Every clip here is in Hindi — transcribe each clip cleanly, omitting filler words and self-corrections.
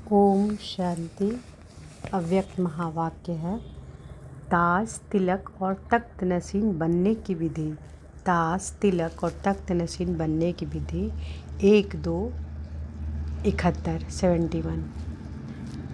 ओम शांति। अव्यक्त महावाक्य है। ताज, तिलक और तख्त नशीन बनने की विधि। ताज, तिलक और तख्त नशीन बनने की विधि 1-2-71।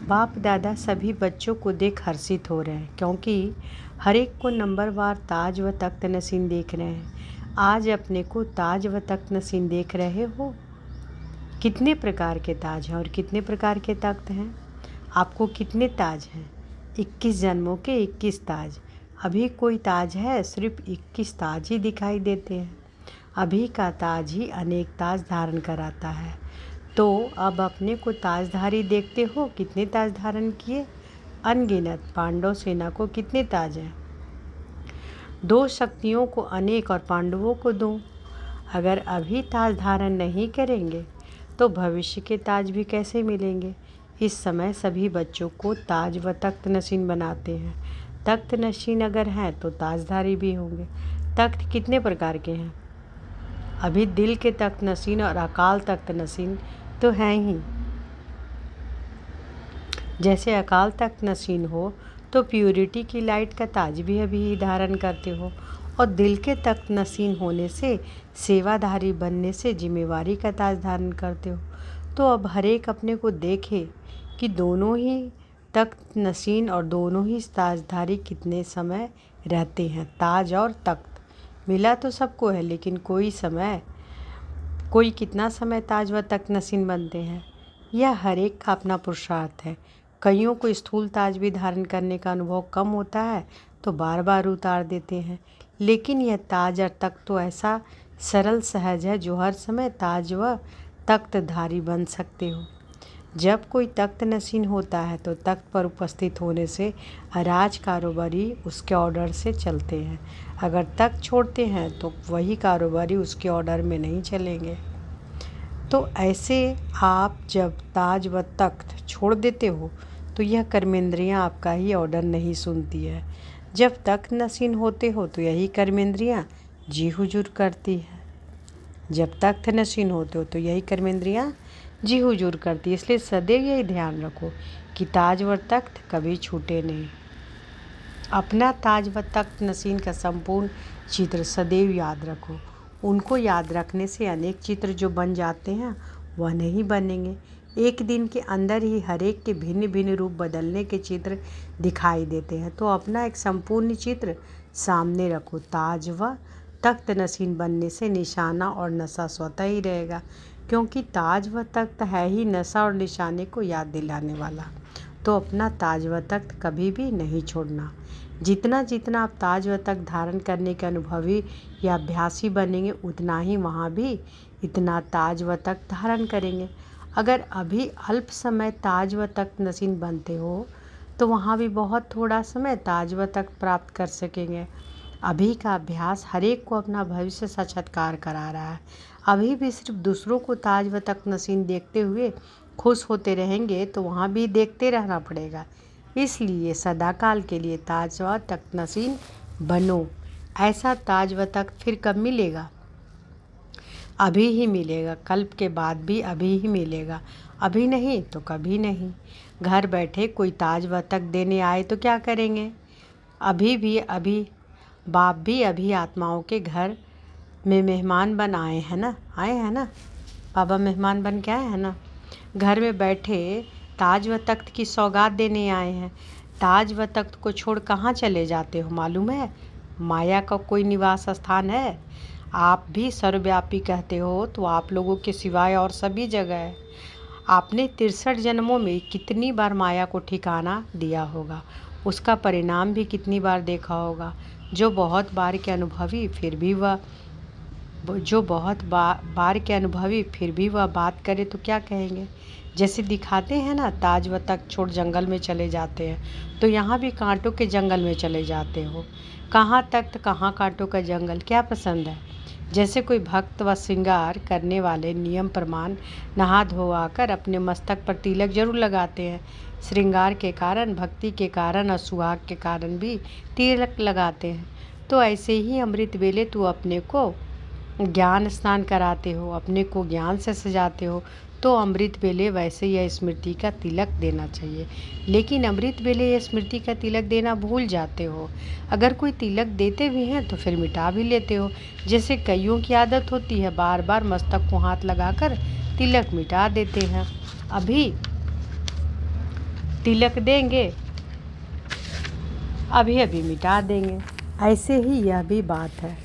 बाप दादा सभी बच्चों को देख हर्षित हो रहे हैं, क्योंकि हर एक को नंबरवार ताज व तख्त नशीन देख रहे हैं। आज अपने को ताज व तख्त नशीन देख रहे हो। कितने प्रकार के ताज हैं और कितने प्रकार के तख्त हैं? आपको कितने ताज हैं? 21 जन्मों के 21 ताज। अभी कोई ताज है, सिर्फ 21 ताज ही दिखाई देते हैं। अभी का ताज ही अनेक ताज धारण कराता है। तो अब अपने को ताजधारी देखते हो। कितने ताज धारण किए? अनगिनत। पांडव सेना को कितने ताज हैं? 2 शक्तियों को अनेक और पांडवों को 2। अगर अभी ताज धारण नहीं करेंगे तो भविष्य के ताज भी कैसे मिलेंगे? इस समय सभी बच्चों को ताज व तख्त नशीन बनाते हैं। तख्त नशीन अगर हैं तो ताजधारी भी होंगे। तख्त कितने प्रकार के हैं? अभी दिल के तख्त नशीन और अकाल तख्त नशीन तो हैं ही। जैसे अकाल तख्त नशीन हो तो प्यूरिटी की लाइट का ताज भी अभी धारण करते हो, और दिल के तख्त नशीन होने से, सेवाधारी बनने से जिम्मेवारी का ताज धारण करते हो। तो अब हर एक अपने को देखे कि दोनों ही तख्त नशीन और दोनों ही ताजधारी कितने समय रहते हैं। ताज और तख्त मिला तो सबको है, लेकिन कोई कितना समय ताज व तख्त नशीन बनते हैं, यह हर एक का अपना पुरुषार्थ है। कईयों को स्थूल ताज भी धारण करने का अनुभव कम होता है तो बार बार उतार देते हैं, लेकिन यह ताज और तख्त तो ऐसा सरल सहज है जो हर समय ताज व तख्तधारी बन सकते हो। जब कोई तख्त नशीन होता है तो तख्त पर उपस्थित होने से राज कारोबारी उसके ऑर्डर से चलते हैं। अगर तख्त छोड़ते हैं तो वही कारोबारी उसके ऑर्डर में नहीं चलेंगे। तो ऐसे आप जब ताज व तख्त छोड़ देते हो तो यह कर्मेंद्रियां आपका ही ऑर्डर नहीं सुनती है। जब तख्त नशीन होते हो तो यही कर्मेंद्रियां जी हुजूर करती है। जब तख्त नशीन होते हो तो यही कर्मेंद्रियां जी हुजूर करती है। इसलिए सदैव यही ध्यान रखो कि ताज व तख्त कभी छूटे नहीं। अपना ताज व तख्त नशीन का संपूर्ण चित्र सदैव याद रखो। उनको याद रखने से अनेक चित्र जो बन जाते हैं वह नहीं बनेंगे। एक दिन के अंदर ही हर एक के भिन्न भिन्न रूप बदलने के चित्र दिखाई देते हैं। तो अपना एक संपूर्ण चित्र सामने रखो। ताज व तख्त नशीन बनने से निशाना और नशा स्वतः ही रहेगा, क्योंकि ताज व तख्त है ही नशा और निशाने को याद दिलाने वाला। तो अपना ताज व तख्त कभी भी नहीं छोड़ना। जितना जितना आप ताज व तख्त धारण करने के अनुभवी या अभ्यासी बनेंगे, उतना ही वहाँ भी इतना ताज व तख्त धारण करेंगे। अगर अभी अल्प समय ताज व तख्त नशीन बनते हो तो वहाँ भी बहुत थोड़ा समय ताज व तख्त प्राप्त कर सकेंगे। अभी का अभ्यास हर एक को अपना भविष्य साक्षात्कार करा रहा है। अभी भी सिर्फ दूसरों को ताज व तख्त नशीन देखते हुए खुश होते रहेंगे तो वहाँ भी देखते रहना पड़ेगा। इसलिए सदाकाल के लिए ताज व तख्त नशीन बनो। ऐसा ताज व तख्त फिर कब मिलेगा? अभी ही मिलेगा। कल्प के बाद भी अभी ही मिलेगा। अभी नहीं तो कभी नहीं। घर बैठे कोई ताज व तख्त देने आए तो क्या करेंगे? अभी बाप भी अभी आत्माओं के घर में मेहमान बन आए हैं ना। बाबा मेहमान बन के आए हैं ना। घर में बैठे ताज व तख्त की सौगात देने आए हैं। ताज व तख्त को छोड़ कहाँ चले जाते हो मालूम है? माया का कोई निवास स्थान है? आप भी सर्वव्यापी कहते हो तो आप लोगों के सिवाय और सभी जगह है। आपने 63 जन्मों में कितनी बार माया को ठिकाना दिया होगा, उसका परिणाम भी कितनी बार देखा होगा। जो बहुत बार के अनुभवी फिर भी वह बात करे तो क्या कहेंगे? जैसे दिखाते हैं ना, ताज व तख्त छोड़ जंगल में चले जाते हैं, तो यहाँ भी कांटों के जंगल में चले जाते हो। कहाँ तख्त कहाँ कांटों का जंगल, क्या पसंद है? जैसे कोई भक्त व श्रृंगार करने वाले नियम प्रमाण नहा धोआ कर अपने मस्तक पर तिलक जरूर लगाते हैं। श्रृंगार के कारण, भक्ति के कारण और सुहाग के कारण भी तिलक लगाते हैं। तो ऐसे ही अमृत वेले तू अपने को ज्ञान स्नान कराते हो, अपने को ज्ञान से सजाते हो, तो अमृत वेले वैसे यह स्मृति का तिलक देना चाहिए। लेकिन अमृत वेले यह स्मृति का तिलक देना भूल जाते हो। अगर कोई तिलक देते भी हैं तो फिर मिटा भी लेते हो। जैसे कईयों की आदत होती है, बार बार मस्तक को हाथ लगाकर तिलक मिटा देते हैं। अभी तिलक देंगे, अभी अभी मिटा देंगे। ऐसे ही यह भी बात है।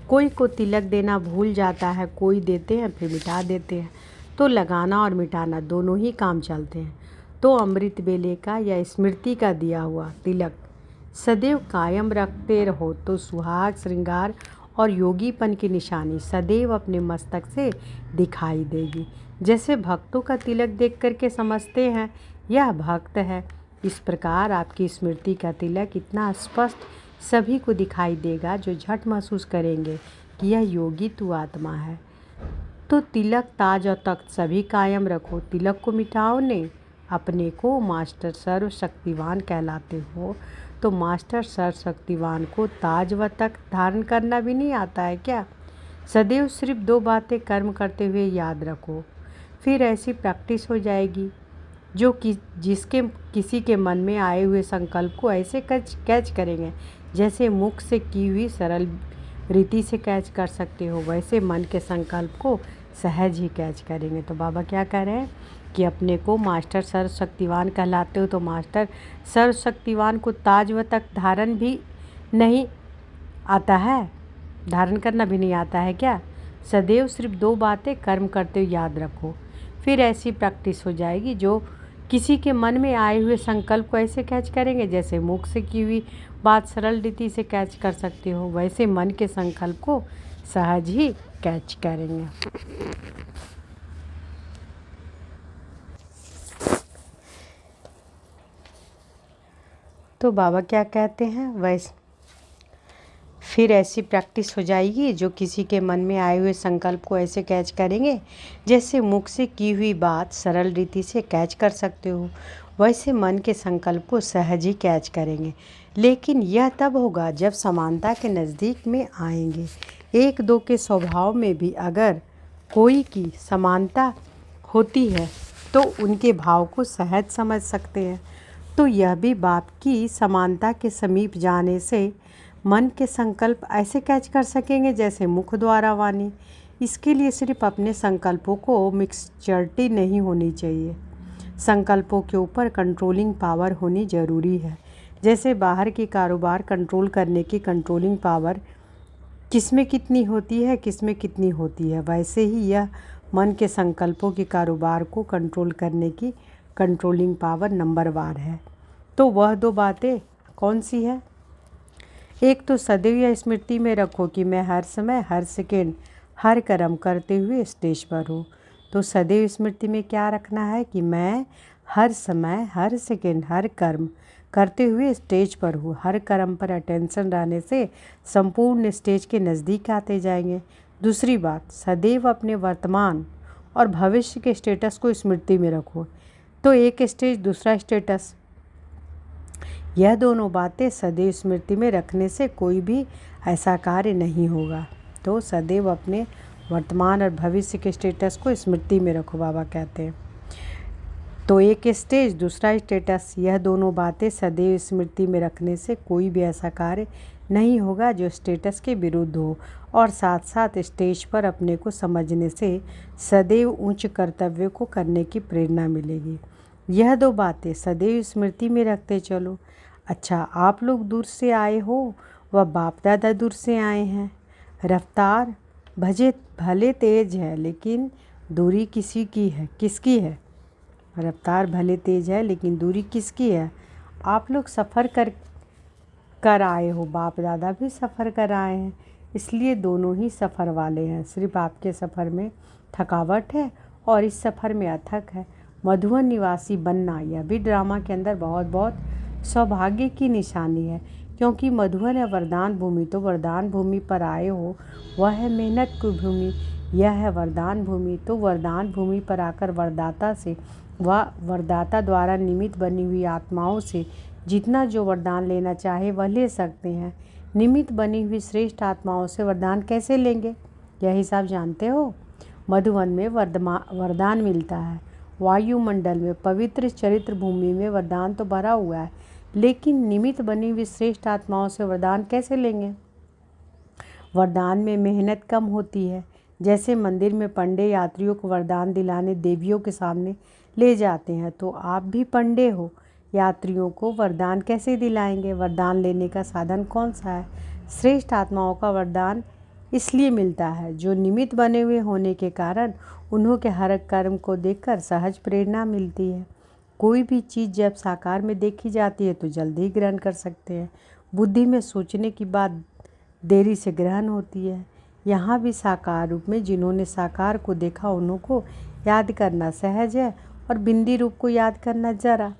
कोई को तिलक देना भूल जाता है, कोई देते हैं फिर मिटा देते हैं। तो लगाना और मिटाना दोनों ही काम चलते हैं। तो अमृत वेले का या स्मृति का दिया हुआ तिलक सदैव कायम रखते रहो तो सुहाग श्रृंगार और योगीपन की निशानी सदैव अपने मस्तक से दिखाई देगी। जैसे भक्तों का तिलक देख करके समझते हैं यह भक्त है, इस प्रकार आपकी स्मृति का तिलक इतना स्पष्ट सभी को दिखाई देगा जो झट महसूस करेंगे कि यह योगी तू आत्मा है। तो तिलक ताज और तख्त सभी कायम रखो, तिलक को मिटाओ नहीं। अपने को मास्टर सर्वशक्तिवान कहलाते हो तो मास्टर सर्वशक्तिवान को ताज व तख्त धारण करना भी नहीं आता है क्या? सदैव सिर्फ 2 बातें कर्म करते हुए याद रखो, फिर ऐसी प्रैक्टिस हो जाएगी जो जिसके किसी के मन में आए हुए संकल्प को ऐसे कैच करेंगे जैसे मुख से की हुई सरल रीति से कैच कर सकते हो, वैसे मन के संकल्प को सहज ही कैच करेंगे। तो बाबा क्या कह रहे हैं कि अपने को मास्टर सर्वशक्तिवान कहलाते हो तो मास्टर सर्वशक्तिवान को ताज व तख्त धारण भी नहीं आता है, धारण करना भी नहीं आता है क्या? सदैव सिर्फ 2 बातें कर्म करते हुए याद रखो, फिर ऐसी प्रैक्टिस हो जाएगी जो किसी के मन में आए हुए संकल्प को ऐसे कैच करेंगे जैसे मुख से की हुई बात सरल रीति से कैच कर सकते हो, वैसे मन के संकल्प को सहज ही कैच करेंगे। तो बाबा क्या कहते हैं, वैसे फिर ऐसी प्रैक्टिस हो जाएगी जो किसी के मन में आए हुए संकल्प को ऐसे कैच करेंगे जैसे मुख से की हुई बात सरल रीति से कैच कर सकते हो, वैसे मन के संकल्प को सहज ही कैच करेंगे। लेकिन यह तब होगा जब समानता के नज़दीक में आएंगे। 1-2 के स्वभाव में भी अगर कोई की समानता होती है तो उनके भाव को सहज समझ सकते हैं। तो यह भी बाप की समानता के समीप जाने से मन के संकल्प ऐसे कैच कर सकेंगे जैसे मुख द्वारा वाणी। इसके लिए सिर्फ अपने संकल्पों को मिक्सचरिटी नहीं होनी चाहिए, संकल्पों के ऊपर कंट्रोलिंग पावर होनी ज़रूरी है। जैसे बाहर के कारोबार कंट्रोल करने की कंट्रोलिंग पावर किसमें कितनी होती है, किसमें कितनी होती है, वैसे ही यह मन के संकल्पों के कारोबार को कंट्रोल करने की कंट्रोलिंग पावर नंबरवार है। तो वह 2 बातें कौन सी है? एक तो सदैव यह स्मृति में रखो कि मैं हर समय हर सेकेंड हर कर्म करते हुए स्टेज पर हूँ। तो सदैव स्मृति में क्या रखना है कि मैं हर समय हर सेकेंड हर कर्म करते हुए स्टेज पर हूँ। हर कर्म पर अटेंशन रहने से संपूर्ण स्टेज के नज़दीक आते जाएंगे। दूसरी बात, सदैव अपने वर्तमान और भविष्य के स्टेटस को स्मृति में रखो। तो एक स्टेज दूसरा स्टेटस, यह दोनों बातें सदैव स्मृति में रखने से कोई भी ऐसा कार्य नहीं होगा। तो सदैव अपने वर्तमान और भविष्य के स्टेटस को स्मृति में रखो, बाबा कहते हैं। तो एक स्टेज दूसरा स्टेटस, यह दोनों बातें सदैव स्मृति में रखने से कोई भी ऐसा कार्य नहीं होगा जो स्टेटस के विरुद्ध हो, और साथ साथ स्टेज पर अपने को समझने से सदैव उच्च कर्तव्य को करने की प्रेरणा मिलेगी। यह 2 बातें सदैव स्मृति में रखते चलो। अच्छा, आप लोग दूर से आए हो व बाप दादा दूर से आए हैं। रफ्तार भले तेज है लेकिन दूरी किसकी है? रफ्तार भले तेज है लेकिन दूरी किसकी है? आप लोग सफ़र कर आए हो, बाप दादा भी सफ़र कर आए हैं, इसलिए दोनों ही सफ़र वाले हैं। सिर्फ आपके सफ़र में थकावट है और इस सफ़र में अथक है। मधुवन निवासी बनना यह भी ड्रामा के अंदर बहुत बहुत सौभाग्य की निशानी है, क्योंकि मधुवन है वरदान भूमि। तो वरदान भूमि पर आए हो, वह है मेहनत की भूमि, यह है वरदान भूमि। तो वरदान भूमि पर आकर वरदाता से व वरदाता द्वारा निमित्त बनी हुई आत्माओं से जितना जो वरदान लेना चाहे वह ले सकते हैं। निमित्त बनी हुई श्रेष्ठ आत्माओं से वरदान कैसे लेंगे, यह हिसाब जानते हो? मधुवन में वरदान मिलता है। वायुमंडल में पवित्र चरित्र भूमि में वरदान तो भरा हुआ है, लेकिन निमित्त बनी हुई श्रेष्ठ आत्माओं से वरदान कैसे लेंगे? वरदान में मेहनत कम होती है। जैसे मंदिर में पंडे यात्रियों को वरदान दिलाने देवियों के सामने ले जाते हैं, तो आप भी पंडे हो, यात्रियों को वरदान कैसे दिलाएंगे? वरदान लेने का साधन कौन सा है? श्रेष्ठ आत्माओं का वरदान इसलिए मिलता है जो निमित्त बने हुए होने के कारण उन्हों के हर कर्म को देखकर सहज प्रेरणा मिलती है। कोई भी चीज़ जब साकार में देखी जाती है तो जल्दी ही ग्रहण कर सकते हैं। बुद्धि में सोचने की बात देरी से ग्रहण होती है। यहाँ भी साकार रूप में जिन्होंने साकार को देखा उन्हों को याद करना सहज है और बिंदी रूप को याद करना जरा।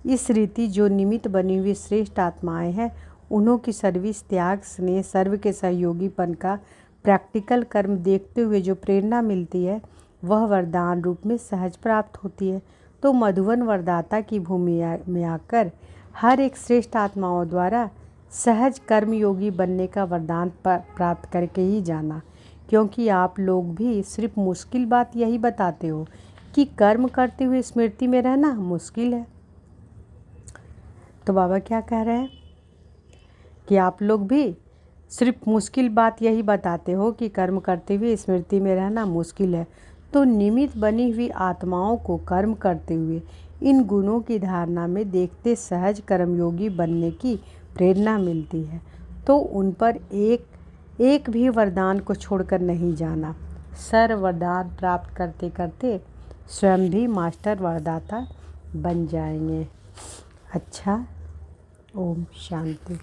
इस रीति जो निमित्त बनी हुई श्रेष्ठ आत्माएं हैं, उन्हों की सर्विस, त्याग, स्नेह, सर्व के सहयोगीपन का प्रैक्टिकल कर्म देखते हुए जो प्रेरणा मिलती है, वह वरदान रूप में सहज प्राप्त होती है। तो मधुवन वरदाता की भूमि में आकर हर एक श्रेष्ठ आत्माओं द्वारा सहज कर्मयोगी बनने का वरदान प्राप्त करके ही जाना, क्योंकि आप लोग भी सिर्फ मुश्किल बात यही बताते हो कि कर्म करते हुए स्मृति में रहना मुश्किल है। तो बाबा क्या कह रहे हैं कि आप लोग भी सिर्फ मुश्किल बात यही बताते हो कि कर्म करते हुए स्मृति में रहना मुश्किल है। तो निमित्त बनी हुई आत्माओं को कर्म करते हुए इन गुणों की धारणा में देखते सहज कर्मयोगी बनने की प्रेरणा मिलती है। तो उन पर एक भी वरदान को छोड़कर नहीं जाना। सर्व वरदान प्राप्त करते करते स्वयं भी मास्टर वरदाता बन जाएंगे। अच्छा, ओम शांति।